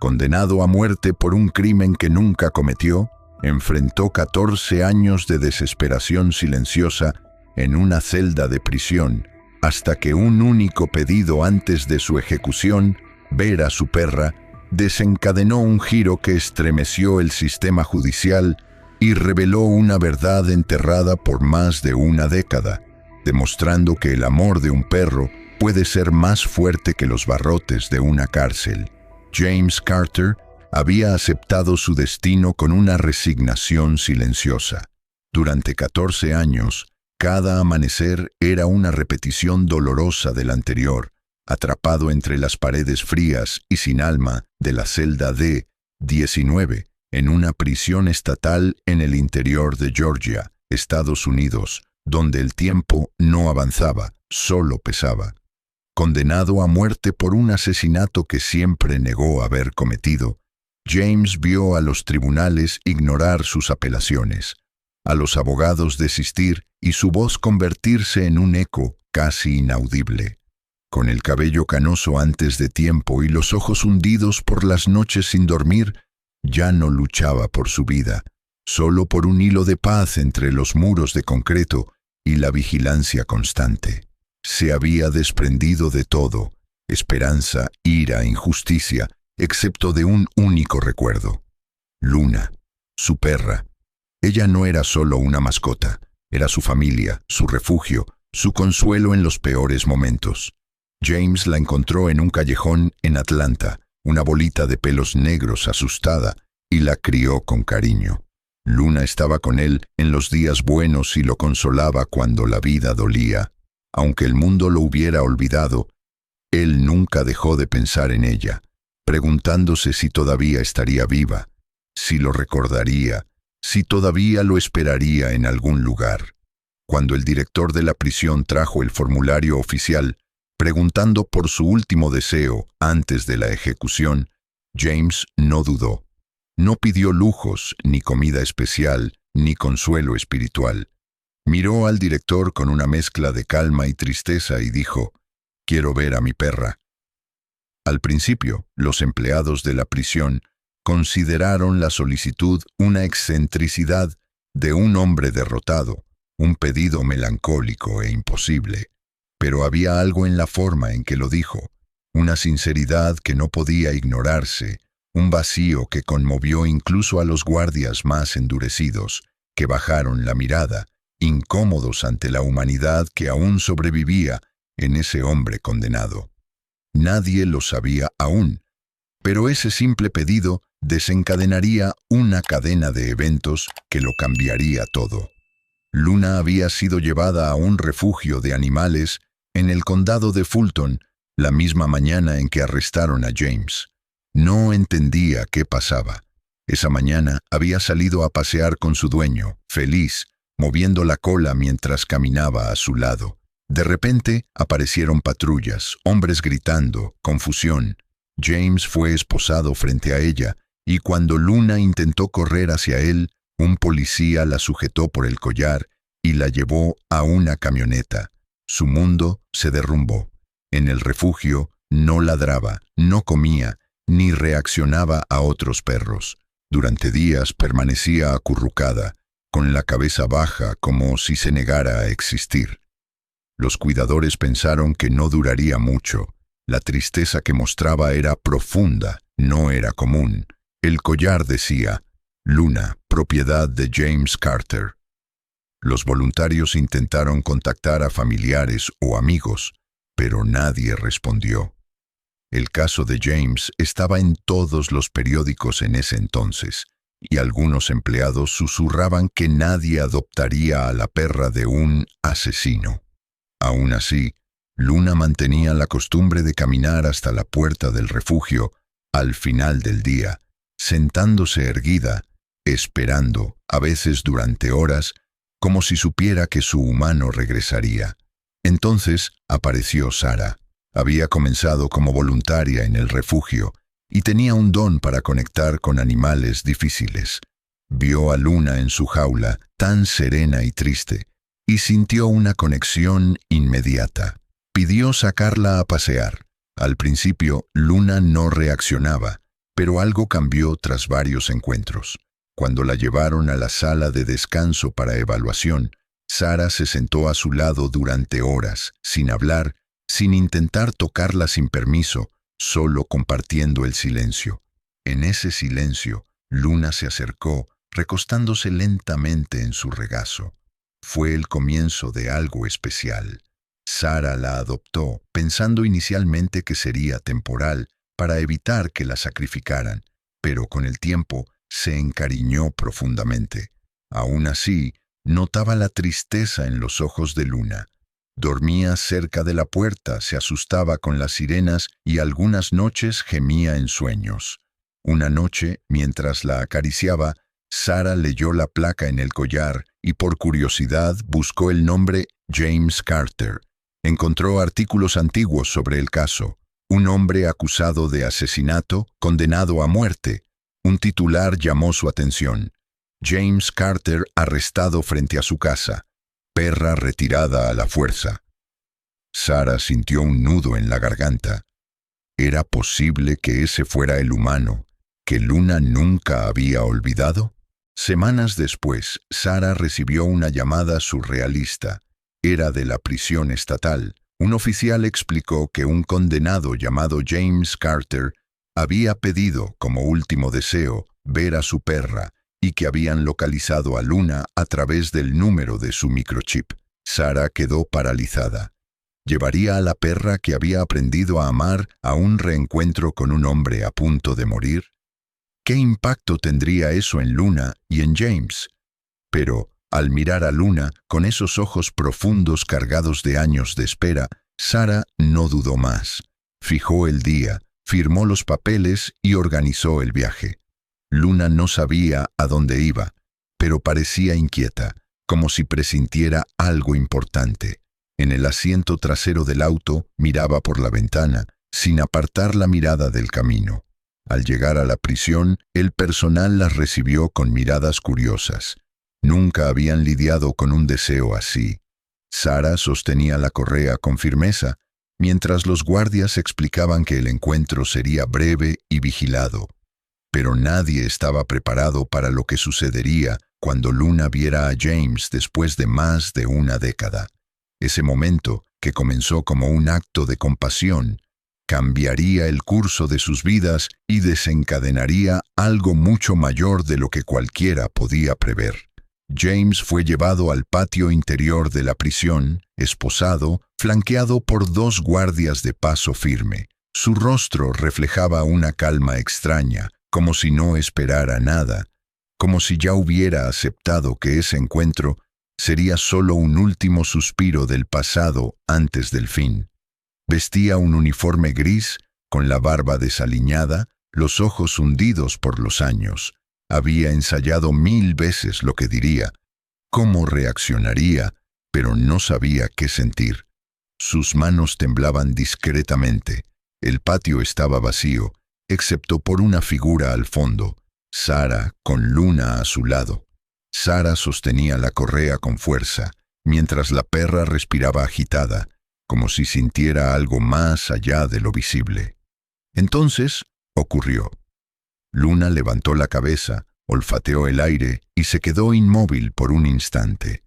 Condenado a muerte por un crimen que nunca cometió, enfrentó 14 años de desesperación silenciosa en una celda de prisión, hasta que un único pedido antes de su ejecución, ver a su perra, desencadenó un giro que estremeció el sistema judicial y reveló una verdad enterrada por más de una década, demostrando que el amor de un perro puede ser más fuerte que los barrotes de una cárcel. James Carter había aceptado su destino con una resignación silenciosa. Durante 14 años, cada amanecer era una repetición dolorosa del anterior, atrapado entre las paredes frías y sin alma de la celda D-19, en una prisión estatal en el interior de Georgia, Estados Unidos, donde el tiempo no avanzaba, solo pesaba. Condenado a muerte por un asesinato que siempre negó haber cometido, James vio a los tribunales ignorar sus apelaciones, a los abogados desistir y su voz convertirse en un eco casi inaudible. Con el cabello canoso antes de tiempo y los ojos hundidos por las noches sin dormir, ya no luchaba por su vida, solo por un hilo de paz entre los muros de concreto y la vigilancia constante. Se había desprendido de todo, esperanza, ira, injusticia, excepto de un único recuerdo. Luna, su perra. Ella no era solo una mascota, era su familia, su refugio, su consuelo en los peores momentos. James la encontró en un callejón en Atlanta, una bolita de pelos negros asustada, y la crió con cariño. Luna estaba con él en los días buenos y lo consolaba cuando la vida dolía. Aunque el mundo lo hubiera olvidado, él nunca dejó de pensar en ella, preguntándose si todavía estaría viva, si lo recordaría, si todavía lo esperaría en algún lugar. Cuando el director de la prisión trajo el formulario oficial, preguntando por su último deseo antes de la ejecución, James no dudó. No pidió lujos, ni comida especial, ni consuelo espiritual. Miró al director con una mezcla de calma y tristeza y dijo: «Quiero ver a mi perra». Al principio, los empleados de la prisión consideraron la solicitud una excentricidad de un hombre derrotado, un pedido melancólico e imposible. Pero había algo en la forma en que lo dijo, una sinceridad que no podía ignorarse, un vacío que conmovió incluso a los guardias más endurecidos, que bajaron la mirada, incómodos ante la humanidad que aún sobrevivía en ese hombre condenado. Nadie lo sabía aún, pero ese simple pedido desencadenaría una cadena de eventos que lo cambiaría todo. Luna había sido llevada a un refugio de animales en el condado de Fulton la misma mañana en que arrestaron a James. No entendía qué pasaba. Esa mañana había salido a pasear con su dueño, feliz, moviendo la cola mientras caminaba a su lado. De repente aparecieron patrullas, hombres gritando, confusión. James fue esposado frente a ella, y cuando Luna intentó correr hacia él, un policía la sujetó por el collar y la llevó a una camioneta. Su mundo se derrumbó. En el refugio no ladraba, no comía, ni reaccionaba a otros perros. Durante días permanecía acurrucada, con la cabeza baja como si se negara a existir. Los cuidadores pensaron que no duraría mucho. La tristeza que mostraba era profunda, no era común. El collar decía: Luna, propiedad de James Carter. Los voluntarios intentaron contactar a familiares o amigos, pero nadie respondió. El caso de James estaba en todos los periódicos en ese entonces, y algunos empleados susurraban que nadie adoptaría a la perra de un asesino. Aún así, Luna mantenía la costumbre de caminar hasta la puerta del refugio al final del día, sentándose erguida, esperando, a veces durante horas, como si supiera que su humano regresaría. Entonces apareció Sara. Había comenzado como voluntaria en el refugio y tenía un don para conectar con animales difíciles. Vio a Luna en su jaula, tan serena y triste, y sintió una conexión inmediata. Pidió sacarla a pasear. Al principio, Luna no reaccionaba. Pero algo cambió tras varios encuentros. Cuando la llevaron a la sala de descanso para evaluación, Sarah se sentó a su lado durante horas, sin hablar, sin intentar tocarla sin permiso, solo compartiendo el silencio. En ese silencio, Luna se acercó, recostándose lentamente en su regazo. Fue el comienzo de algo especial. Sarah la adoptó, pensando inicialmente que sería temporal, para evitar que la sacrificaran, pero con el tiempo se encariñó profundamente. Aún así, notaba la tristeza en los ojos de Luna. Dormía cerca de la puerta, se asustaba con las sirenas y algunas noches gemía en sueños. Una noche, mientras la acariciaba, Sarah leyó la placa en el collar y por curiosidad buscó el nombre James Carter. Encontró artículos antiguos sobre el caso. Un hombre acusado de asesinato, condenado a muerte. Un titular llamó su atención. James Carter arrestado frente a su casa. Perra retirada a la fuerza. Sarah sintió un nudo en la garganta. ¿Era posible que ese fuera el humano que Luna nunca había olvidado? Semanas después, Sarah recibió una llamada surrealista. Era de la prisión estatal. Un oficial explicó que un condenado llamado James Carter había pedido, como último deseo, ver a su perra y que habían localizado a Luna a través del número de su microchip. Sarah quedó paralizada. ¿Llevaría a la perra que había aprendido a amar a un reencuentro con un hombre a punto de morir? ¿Qué impacto tendría eso en Luna y en James? Pero, al mirar a Luna, con esos ojos profundos cargados de años de espera, Sarah no dudó más. Fijó el día, firmó los papeles y organizó el viaje. Luna no sabía a dónde iba, pero parecía inquieta, como si presintiera algo importante. En el asiento trasero del auto miraba por la ventana, sin apartar la mirada del camino. Al llegar a la prisión, el personal las recibió con miradas curiosas. Nunca habían lidiado con un deseo así. Sarah sostenía la correa con firmeza, mientras los guardias explicaban que el encuentro sería breve y vigilado. Pero nadie estaba preparado para lo que sucedería cuando Luna viera a James después de más de una década. Ese momento, que comenzó como un acto de compasión, cambiaría el curso de sus vidas y desencadenaría algo mucho mayor de lo que cualquiera podía prever. James fue llevado al patio interior de la prisión, esposado, flanqueado por 2 guardias de paso firme. Su rostro reflejaba una calma extraña, como si no esperara nada, como si ya hubiera aceptado que ese encuentro sería solo un último suspiro del pasado antes del fin. Vestía un uniforme gris, con la barba desaliñada, los ojos hundidos por los años. Había ensayado 1000 veces lo que diría, cómo reaccionaría, pero no sabía qué sentir. Sus manos temblaban discretamente. El patio estaba vacío, excepto por una figura al fondo, Sarah con Luna a su lado. Sarah sostenía la correa con fuerza, mientras la perra respiraba agitada, como si sintiera algo más allá de lo visible. Entonces, ocurrió. Luna levantó la cabeza, olfateó el aire y se quedó inmóvil por un instante.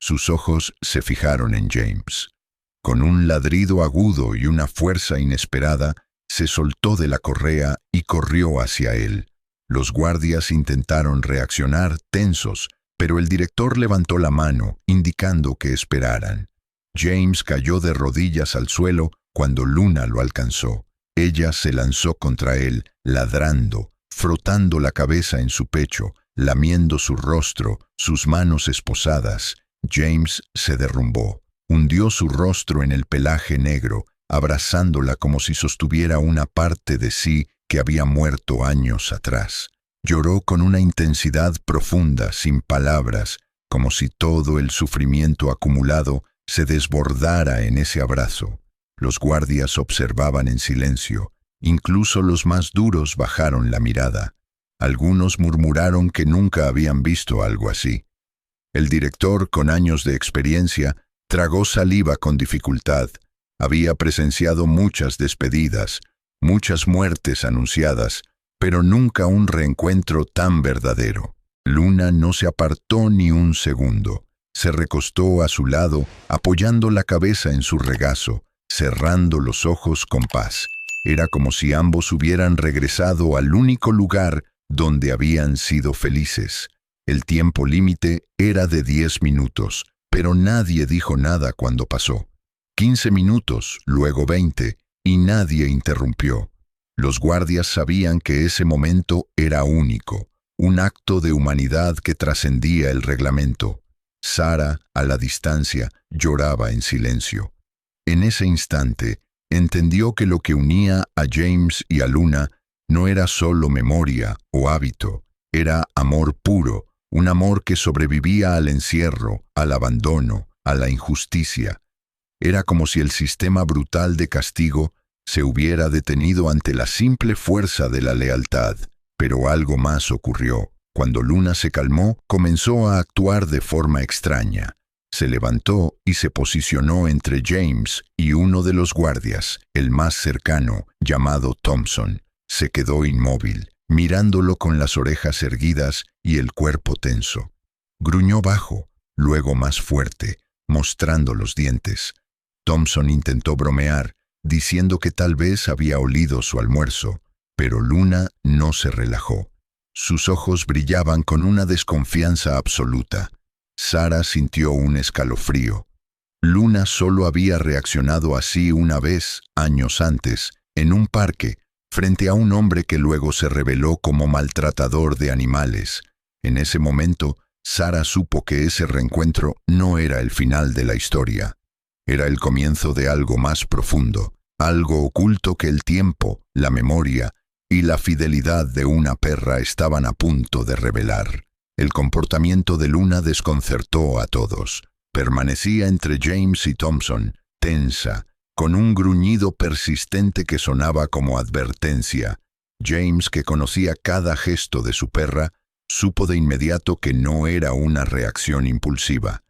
Sus ojos se fijaron en James. Con un ladrido agudo y una fuerza inesperada, se soltó de la correa y corrió hacia él. Los guardias intentaron reaccionar tensos, pero el director levantó la mano, indicando que esperaran. James cayó de rodillas al suelo cuando Luna lo alcanzó. Ella se lanzó contra él, ladrando, frotando la cabeza en su pecho, lamiendo su rostro, sus manos esposadas. James se derrumbó, hundió su rostro en el pelaje negro, abrazándola como si sostuviera una parte de sí que había muerto años atrás. Lloró con una intensidad profunda, sin palabras, como si todo el sufrimiento acumulado se desbordara en ese abrazo. Los guardias observaban en silencio. Incluso los más duros bajaron la mirada. Algunos murmuraron que nunca habían visto algo así. El director, con años de experiencia, tragó saliva con dificultad. Había presenciado muchas despedidas, muchas muertes anunciadas, pero nunca un reencuentro tan verdadero. Luna no se apartó ni un segundo. Se recostó a su lado, apoyando la cabeza en su regazo, cerrando los ojos con paz. Era como si ambos hubieran regresado al único lugar donde habían sido felices. El tiempo límite era de 10 minutos, pero nadie dijo nada cuando pasó. 15 minutos, luego 20, y nadie interrumpió. Los guardias sabían que ese momento era único, un acto de humanidad que trascendía el reglamento. Sarah, a la distancia, lloraba en silencio. En ese instante, entendió que lo que unía a James y a Luna no era solo memoria o hábito, era amor puro, un amor que sobrevivía al encierro, al abandono, a la injusticia. Era como si el sistema brutal de castigo se hubiera detenido ante la simple fuerza de la lealtad. Pero algo más ocurrió. Cuando Luna se calmó, comenzó a actuar de forma extraña. Se levantó y se posicionó entre James y uno de los guardias, el más cercano, llamado Thompson. Se quedó inmóvil, mirándolo con las orejas erguidas y el cuerpo tenso. Gruñó bajo, luego más fuerte, mostrando los dientes. Thompson intentó bromear, diciendo que tal vez había olido su almuerzo, pero Luna no se relajó. Sus ojos brillaban con una desconfianza absoluta. Sarah sintió un escalofrío. Luna solo había reaccionado así una vez, años antes, en un parque, frente a un hombre que luego se reveló como maltratador de animales. En ese momento, Sarah supo que ese reencuentro no era el final de la historia. Era el comienzo de algo más profundo, algo oculto que el tiempo, la memoria y la fidelidad de una perra estaban a punto de revelar. El comportamiento de Luna desconcertó a todos. Permanecía entre James y Thompson, tensa, con un gruñido persistente que sonaba como advertencia. James, que conocía cada gesto de su perra, supo de inmediato que no era una reacción impulsiva.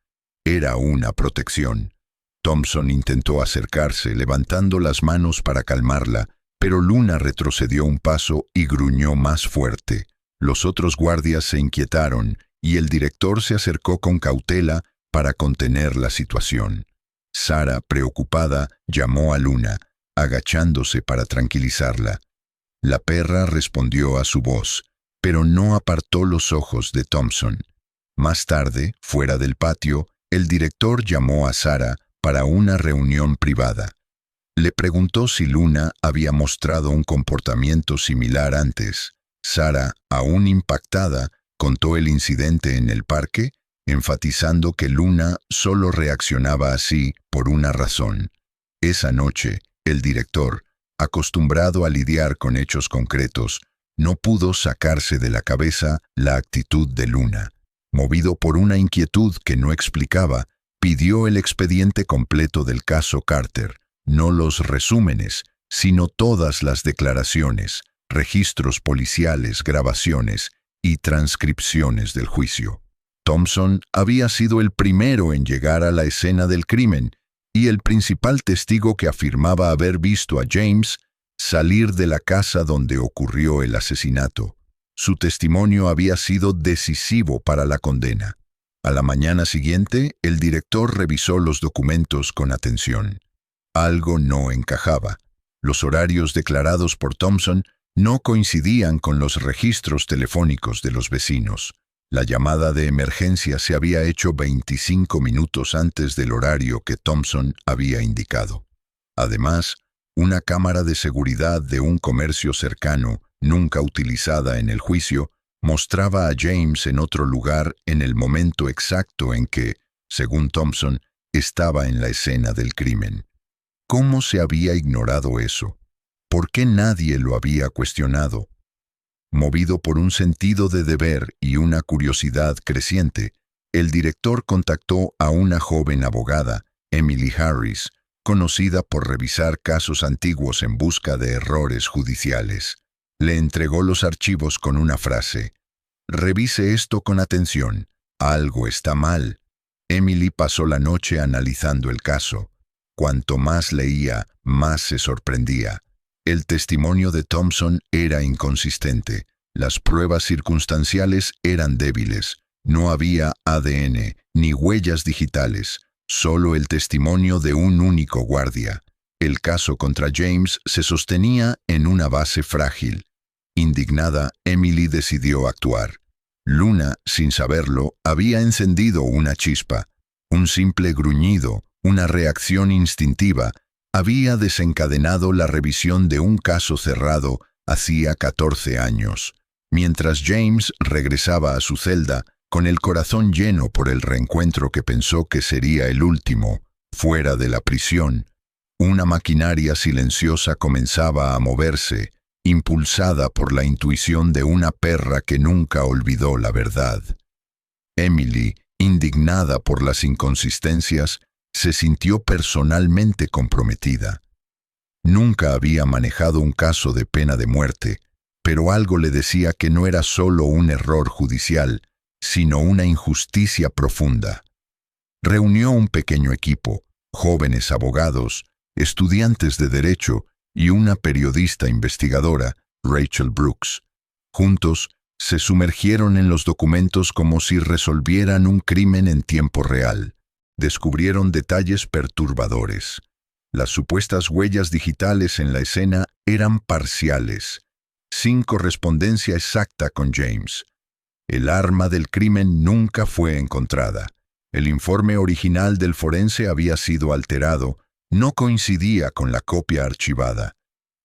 Era una protección. Thompson intentó acercarse, levantando las manos para calmarla, pero Luna retrocedió un paso y gruñó más fuerte. Los otros guardias se inquietaron y el director se acercó con cautela para contener la situación. Sarah, preocupada, llamó a Luna, agachándose para tranquilizarla. La perra respondió a su voz, pero no apartó los ojos de Thompson. Más tarde, fuera del patio, el director llamó a Sarah para una reunión privada. Le preguntó si Luna había mostrado un comportamiento similar antes. Sarah, aún impactada, contó el incidente en el parque, enfatizando que Luna solo reaccionaba así por una razón. Esa noche, el director, acostumbrado a lidiar con hechos concretos, no pudo sacarse de la cabeza la actitud de Luna. Movido por una inquietud que no explicaba, pidió el expediente completo del caso Carter, no los resúmenes, sino todas las declaraciones, registros policiales, grabaciones y transcripciones del juicio. Thompson había sido el primero en llegar a la escena del crimen y el principal testigo que afirmaba haber visto a James salir de la casa donde ocurrió el asesinato. Su testimonio había sido decisivo para la condena. A la mañana siguiente, el director revisó los documentos con atención. Algo no encajaba. Los horarios declarados por Thompson no coincidían con los registros telefónicos de los vecinos. La llamada de emergencia se había hecho 25 minutos antes del horario que Thompson había indicado. Además, una cámara de seguridad de un comercio cercano, nunca utilizada en el juicio, mostraba a James en otro lugar en el momento exacto en que, según Thompson, estaba en la escena del crimen. ¿Cómo se había ignorado eso? ¿Por qué nadie lo había cuestionado? Movido por un sentido de deber y una curiosidad creciente, el director contactó a una joven abogada, Emily Harris, conocida por revisar casos antiguos en busca de errores judiciales. Le entregó los archivos con una frase: «Revise esto con atención. Algo está mal». Emily pasó la noche analizando el caso. Cuanto más leía, más se sorprendía. El testimonio de Thompson era inconsistente. Las pruebas circunstanciales eran débiles. No había ADN, ni huellas digitales, solo el testimonio de un único guardia. El caso contra James se sostenía en una base frágil. Indignada, Emily decidió actuar. Luna, sin saberlo, había encendido una chispa. Un simple gruñido, una reacción instintiva, había desencadenado la revisión de un caso cerrado hacía 14 años. Mientras James regresaba a su celda, con el corazón lleno por el reencuentro que pensó que sería el último, fuera de la prisión, una maquinaria silenciosa comenzaba a moverse, impulsada por la intuición de una perra que nunca olvidó la verdad. Emily, indignada por las inconsistencias, se sintió personalmente comprometida. Nunca había manejado un caso de pena de muerte, pero algo le decía que no era solo un error judicial, sino una injusticia profunda. Reunió un pequeño equipo, jóvenes abogados, estudiantes de derecho y una periodista investigadora, Rachel Brooks. Juntos, se sumergieron en los documentos como si resolvieran un crimen en tiempo real. Descubrieron detalles perturbadores. Las supuestas huellas digitales en la escena eran parciales, sin correspondencia exacta con James. El arma del crimen nunca fue encontrada. El informe original del forense había sido alterado, no coincidía con la copia archivada.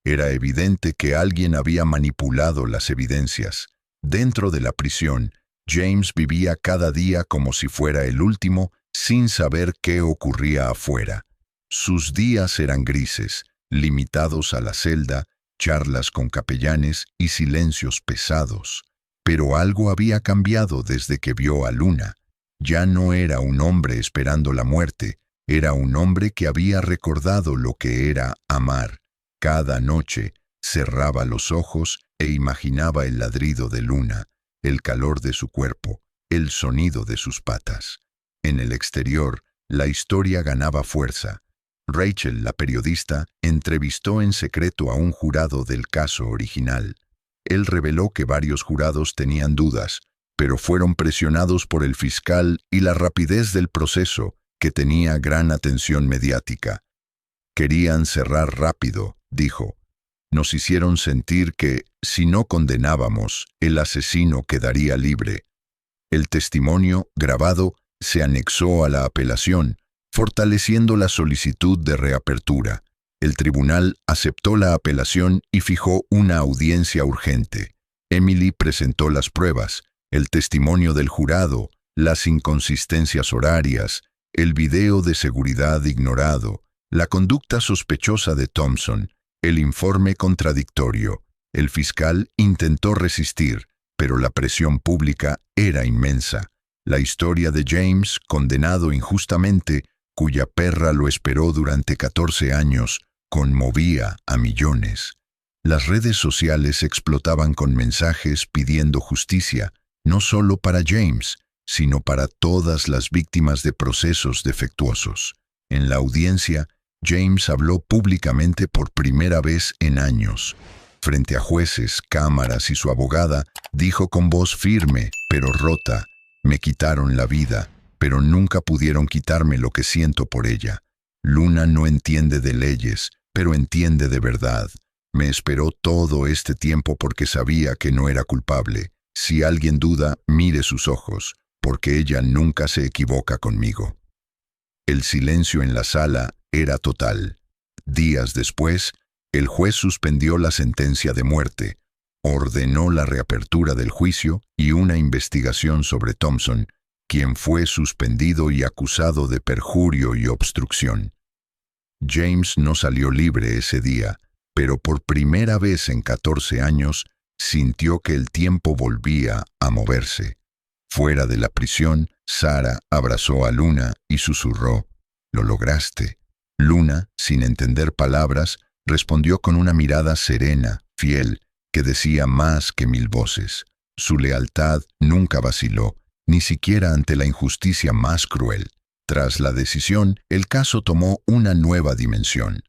Era evidente que alguien había manipulado las evidencias. Dentro de la prisión, James vivía cada día como si fuera el último, sin saber qué ocurría afuera. Sus días eran grises, limitados a la celda, charlas con capellanes y silencios pesados. Pero algo había cambiado desde que vio a Luna. Ya no era un hombre esperando la muerte, era un hombre que había recordado lo que era amar. Cada noche cerraba los ojos e imaginaba el ladrido de Luna, el calor de su cuerpo, el sonido de sus patas. En el exterior, la historia ganaba fuerza. Rachel, la periodista, entrevistó en secreto a un jurado del caso original. Él reveló que varios jurados tenían dudas, pero fueron presionados por el fiscal y la rapidez del proceso, que tenía gran atención mediática. Querían cerrar rápido, dijo. Nos hicieron sentir que, si no condenábamos, el asesino quedaría libre. El testimonio, grabado, se anexó a la apelación, fortaleciendo la solicitud de reapertura. El tribunal aceptó la apelación y fijó una audiencia urgente. Emily presentó las pruebas, el testimonio del jurado, las inconsistencias horarias, el video de seguridad ignorado, la conducta sospechosa de Thompson, el informe contradictorio. El fiscal intentó resistir, pero la presión pública era inmensa. La historia de James, condenado injustamente, cuya perra lo esperó durante 14 años, conmovía a millones. Las redes sociales explotaban con mensajes pidiendo justicia, no solo para James, sino para todas las víctimas de procesos defectuosos. En la audiencia, James habló públicamente por primera vez en años. Frente a jueces, cámaras y su abogada, dijo con voz firme, pero rota: me quitaron la vida, pero nunca pudieron quitarme lo que siento por ella. Luna no entiende de leyes, pero entiende de verdad. Me esperó todo este tiempo porque sabía que no era culpable. Si alguien duda, mire sus ojos, porque ella nunca se equivoca conmigo. El silencio en la sala era total. Días después, el juez suspendió la sentencia de muerte, ordenó la reapertura del juicio y una investigación sobre Thompson, quien fue suspendido y acusado de perjurio y obstrucción. James no salió libre ese día, pero por primera vez en 14 años sintió que el tiempo volvía a moverse. Fuera de la prisión, Sarah abrazó a Luna y susurró: «Lo lograste». Luna, sin entender palabras, respondió con una mirada serena, fiel, que decía más que 1000 voces. Su lealtad nunca vaciló, ni siquiera ante la injusticia más cruel. Tras la decisión, el caso tomó una nueva dimensión.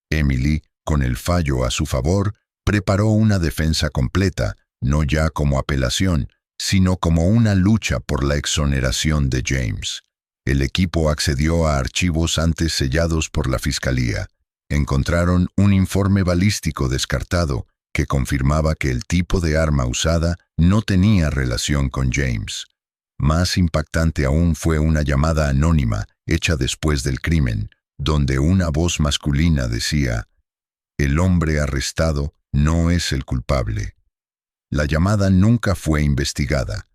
Emily, con el fallo a su favor, preparó una defensa completa, no ya como apelación, sino como una lucha por la exoneración de James. El equipo accedió a archivos antes sellados por la fiscalía. Encontraron un informe balístico descartado que confirmaba que el tipo de arma usada no tenía relación con James. Más impactante aún fue una llamada anónima hecha después del crimen, donde una voz masculina decía: «El hombre arrestado no es el culpable». La llamada nunca fue investigada.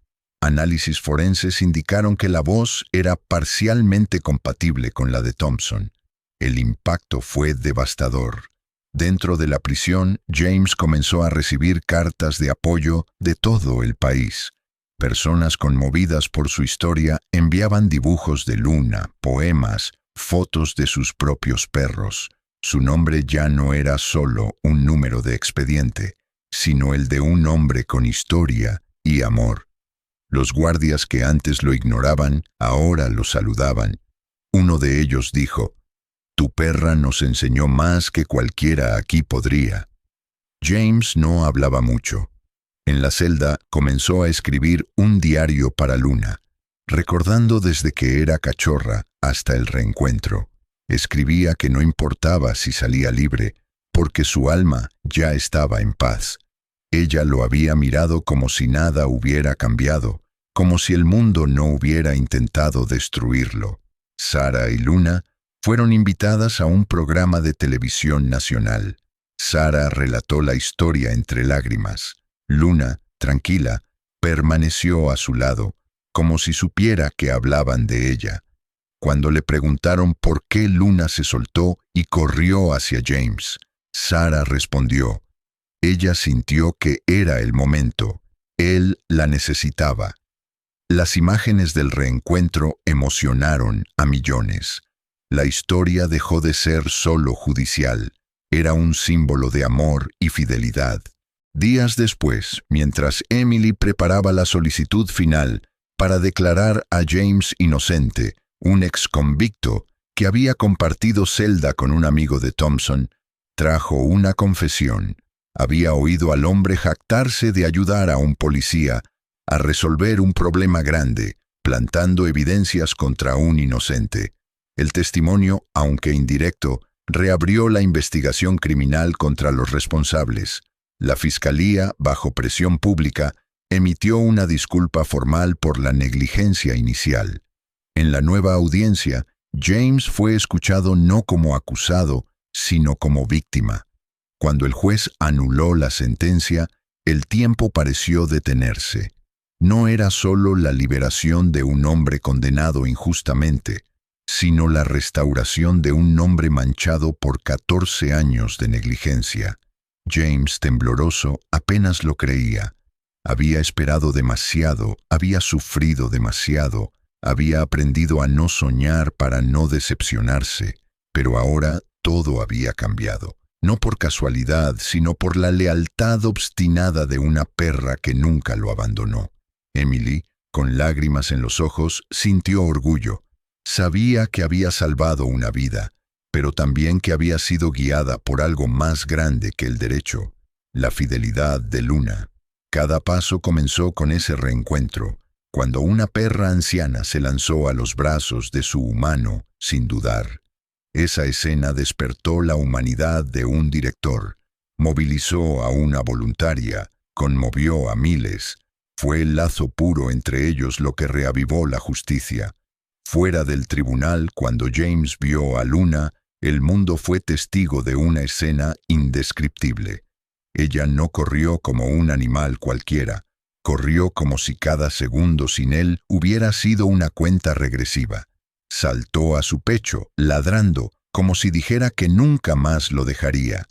Análisis forenses indicaron que la voz era parcialmente compatible con la de Thompson. El impacto fue devastador. Dentro de la prisión, James comenzó a recibir cartas de apoyo de todo el país. Personas conmovidas por su historia enviaban dibujos de Luna, poemas, fotos de sus propios perros. Su nombre ya no era solo un número de expediente, sino el de un hombre con historia y amor. Los guardias que antes lo ignoraban, ahora lo saludaban. Uno de ellos dijo: «Tu perra nos enseñó más que cualquiera aquí podría». James no hablaba mucho. En la celda comenzó a escribir un diario para Luna, recordando desde que era cachorra hasta el reencuentro. Escribía que no importaba si salía libre, porque su alma ya estaba en paz. Ella lo había mirado como si nada hubiera cambiado, como si el mundo no hubiera intentado destruirlo. Sara y Luna fueron invitadas a un programa de televisión nacional. Sara relató la historia entre lágrimas. Luna, tranquila, permaneció a su lado, como si supiera que hablaban de ella. Cuando le preguntaron por qué, Luna se soltó y corrió hacia James. Sara respondió: «Ella sintió que era el momento. Él la necesitaba». Las imágenes del reencuentro emocionaron a millones. La historia dejó de ser solo judicial. Era un símbolo de amor y fidelidad. Días después, mientras Emily preparaba la solicitud final para declarar a James inocente, un exconvicto que había compartido celda con un amigo de Thompson, trajo una confesión. Había oído al hombre jactarse de ayudar a un policía a resolver un problema grande, plantando evidencias contra un inocente. El testimonio, aunque indirecto, reabrió la investigación criminal contra los responsables. La fiscalía, bajo presión pública, emitió una disculpa formal por la negligencia inicial. En la nueva audiencia, James fue escuchado no como acusado, sino como víctima. Cuando el juez anuló la sentencia, el tiempo pareció detenerse. No era solo la liberación de un hombre condenado injustamente, sino la restauración de un nombre manchado por 14 años de negligencia. James, tembloroso, apenas lo creía. Había esperado demasiado, había sufrido demasiado, había aprendido a no soñar para no decepcionarse, pero ahora todo había cambiado. No por casualidad, sino por la lealtad obstinada de una perra que nunca lo abandonó. Emily, con lágrimas en los ojos, sintió orgullo. Sabía que había salvado una vida, pero también que había sido guiada por algo más grande que el derecho, la fidelidad de Luna. Cada paso comenzó con ese reencuentro, cuando una perra anciana se lanzó a los brazos de su humano sin dudar. Esa escena despertó la humanidad de un director, movilizó a una voluntaria, conmovió a miles. Fue el lazo puro entre ellos lo que reavivó la justicia. Fuera del tribunal, cuando James vio a Luna, el mundo fue testigo de una escena indescriptible. Ella no corrió como un animal cualquiera, corrió como si cada segundo sin él hubiera sido una cuenta regresiva. Saltó a su pecho, ladrando, como si dijera que nunca más lo dejaría.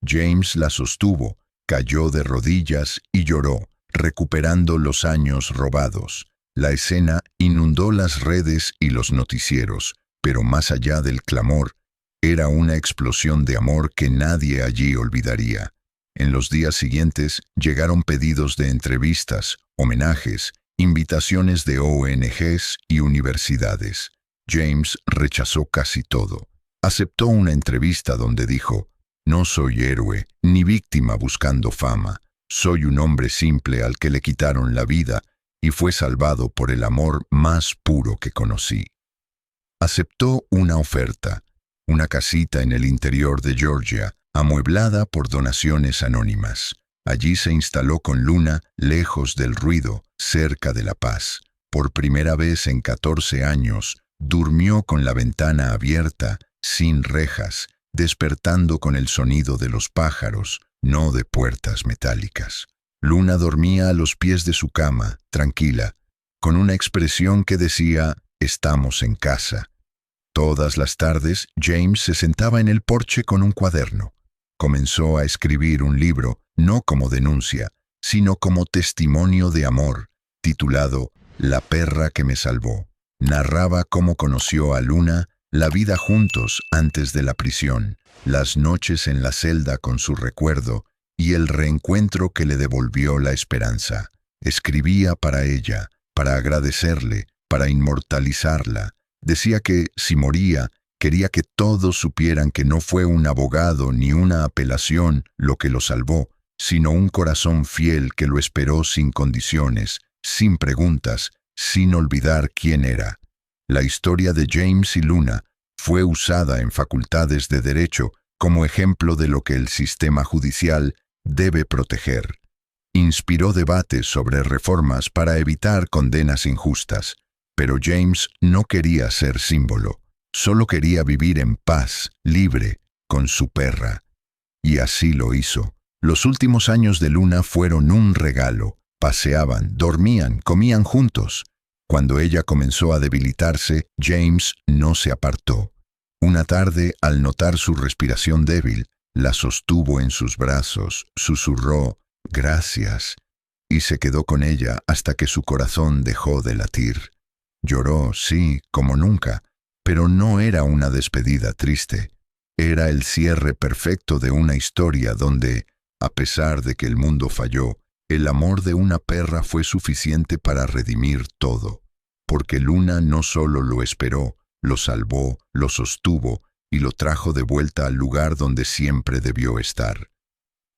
James la sostuvo, cayó de rodillas y lloró, recuperando los años robados. La escena inundó las redes y los noticieros, pero más allá del clamor, era una explosión de amor que nadie allí olvidaría. En los días siguientes llegaron pedidos de entrevistas, homenajes, invitaciones de ONGs y universidades. James rechazó casi todo. Aceptó una entrevista donde dijo: No soy héroe, ni víctima buscando fama. Soy un hombre simple al que le quitaron la vida y fue salvado por el amor más puro que conocí. Aceptó una oferta, una casita en el interior de Georgia, amueblada por donaciones anónimas. Allí se instaló con Luna, lejos del ruido, cerca de la paz. Por primera vez en 14 años, durmió con la ventana abierta, sin rejas, despertando con el sonido de los pájaros, no de puertas metálicas. Luna dormía a los pies de su cama, tranquila, con una expresión que decía, «Estamos en casa». Todas las tardes, James se sentaba en el porche con un cuaderno. Comenzó a escribir un libro, no como denuncia, sino como testimonio de amor, titulado La perra que me salvó. Narraba cómo conoció a Luna, la vida juntos antes de la prisión, las noches en la celda con su recuerdo y el reencuentro que le devolvió la esperanza. Escribía para ella, para agradecerle, para inmortalizarla. Decía que, si moría, quería que todos supieran que no fue un abogado ni una apelación lo que lo salvó, sino un corazón fiel que lo esperó sin condiciones, sin preguntas, sin olvidar quién era. La historia de James y Luna fue usada en facultades de derecho como ejemplo de lo que el sistema judicial debe proteger. Inspiró debates sobre reformas para evitar condenas injustas, pero James no quería ser símbolo, solo quería vivir en paz, libre, con su perra. Y así lo hizo. Los últimos años de Luna fueron un regalo. Paseaban, dormían, comían juntos. Cuando ella comenzó a debilitarse, James no se apartó. Una tarde, al notar su respiración débil, la sostuvo en sus brazos, susurró, «Gracias», y se quedó con ella hasta que su corazón dejó de latir. Lloró, sí, como nunca, pero no era una despedida triste. Era el cierre perfecto de una historia donde, a pesar de que el mundo falló, el amor de una perra fue suficiente para redimir todo, porque Luna no solo lo esperó, lo salvó, lo sostuvo y lo trajo de vuelta al lugar donde siempre debió estar.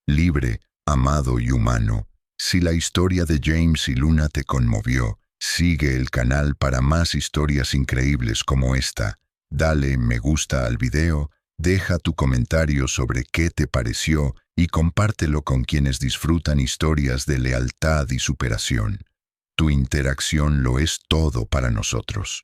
Libre, amado y humano, si la historia de James y Luna te conmovió, sigue el canal para más historias increíbles como esta. Dale me gusta al video, deja tu comentario sobre qué te pareció y compártelo con quienes disfrutan historias de lealtad y superación. Tu interacción lo es todo para nosotros.